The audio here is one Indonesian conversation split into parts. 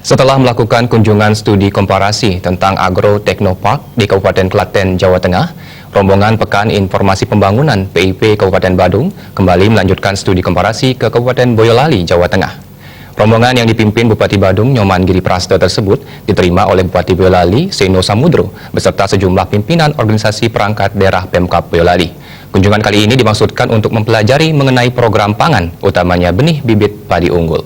Setelah melakukan kunjungan studi komparasi tentang Agro Technopark di Kabupaten Klaten, Jawa Tengah, rombongan Pekan Informasi Pembangunan PIP Kabupaten Badung kembali melanjutkan studi komparasi ke Kabupaten Boyolali, Jawa Tengah. Rombongan yang dipimpin Bupati Badung Nyoman Giri Prasto tersebut diterima oleh Bupati Boyolali Seno Samudro beserta sejumlah pimpinan organisasi perangkat daerah Pemkab Boyolali. Kunjungan kali ini dimaksudkan untuk mempelajari mengenai program pangan, utamanya benih bibit padi unggul.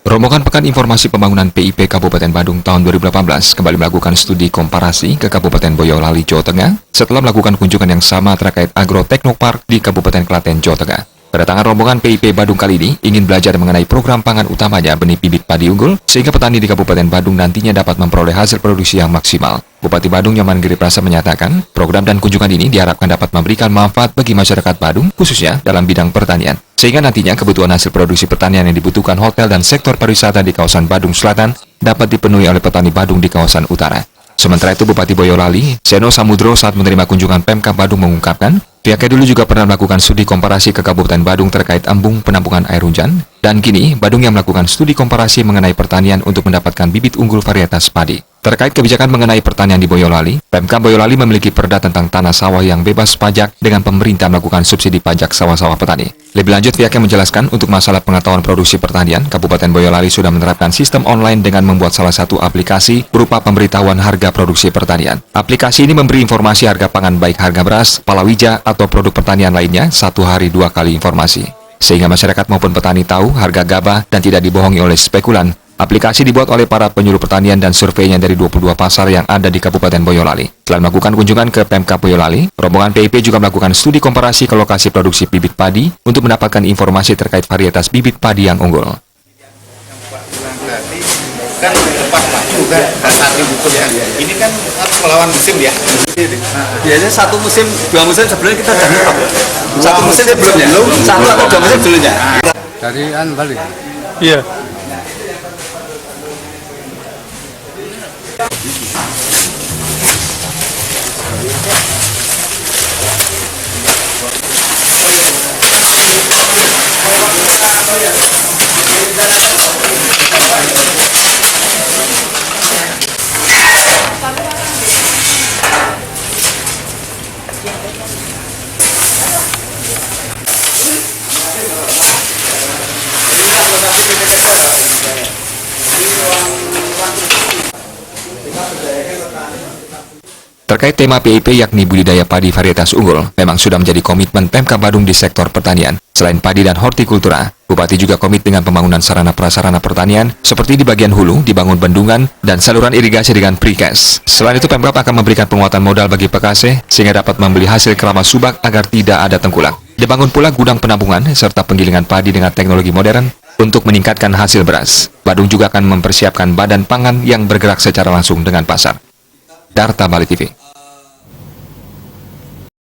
Rombongan Pekan Informasi Pembangunan PIP Kabupaten Badung tahun 2018 kembali melakukan studi komparasi ke Kabupaten Boyolali, Jawa Tengah setelah melakukan kunjungan yang sama terkait Agro Technopark di Kabupaten Klaten, Jawa Tengah. Kedatangan rombongan PIP Badung kali ini ingin belajar mengenai program pangan utamanya benih bibit padi unggul sehingga petani di Kabupaten Badung nantinya dapat memperoleh hasil produksi yang maksimal. Bupati Badung Nyoman Giri Prasto menyatakan, program dan kunjungan ini diharapkan dapat memberikan manfaat bagi masyarakat Badung, khususnya dalam bidang pertanian. Sehingga nantinya kebutuhan hasil produksi pertanian yang dibutuhkan hotel dan sektor pariwisata di kawasan Badung Selatan dapat dipenuhi oleh petani Badung di kawasan utara. Sementara itu, Bupati Boyolali, Seno Samudro saat menerima kunjungan Pemkab Badung mengungkapkan, pihaknya dulu juga pernah melakukan studi komparasi ke Kabupaten Badung terkait embung penampungan air hujan, dan kini Badung yang melakukan studi komparasi mengenai pertanian untuk mendapatkan bibit unggul varietas padi. Terkait kebijakan mengenai pertanian di Boyolali, Pemkab Boyolali memiliki perda tentang tanah sawah yang bebas pajak dengan pemerintah melakukan subsidi pajak sawah-sawah petani. Lebih lanjut, pihaknya menjelaskan untuk masalah pengetahuan produksi pertanian, Kabupaten Boyolali sudah menerapkan sistem online dengan membuat salah satu aplikasi berupa pemberitahuan harga produksi pertanian. Aplikasi ini memberi informasi harga pangan baik harga beras, palawija, atau produk pertanian lainnya 1 hari 2 kali informasi. Sehingga masyarakat maupun petani tahu harga gabah dan tidak dibohongi oleh spekulan. Aplikasi dibuat oleh para penyuluh pertanian dan surveinya dari 22 pasar yang ada di Kabupaten Boyolali. Setelah melakukan kunjungan ke Pemkab Boyolali, rombongan PIP juga melakukan studi komparasi ke lokasi produksi bibit padi untuk mendapatkan informasi terkait varietas bibit padi yang unggul. Kan tepat maju kan saat dibutuhkan. Ini kan harus melawan musim ya. Biasanya 1 musim, 2 musim sebelumnya kita udah ngetop. 1 musim sebelumnya, 1 atau 2 musim sebelumnya. Dari Bali. Iya. Terkait tema PIP yakni budidaya padi varietas unggul, memang sudah menjadi komitmen Pemkab Badung di sektor pertanian. Selain padi dan hortikultura, Bupati juga komit dengan pembangunan sarana prasarana pertanian, seperti di bagian hulu dibangun bendungan dan saluran irigasi dengan precast. Selain itu, Pemkab akan memberikan penguatan modal bagi PKC, sehingga dapat membeli hasil kerama subak agar tidak ada tengkulak. Dibangun pula gudang penampungan, serta penggilingan padi dengan teknologi modern, untuk meningkatkan hasil beras. Badung juga akan mempersiapkan badan pangan yang bergerak secara langsung dengan pasar. Darta Bali TV.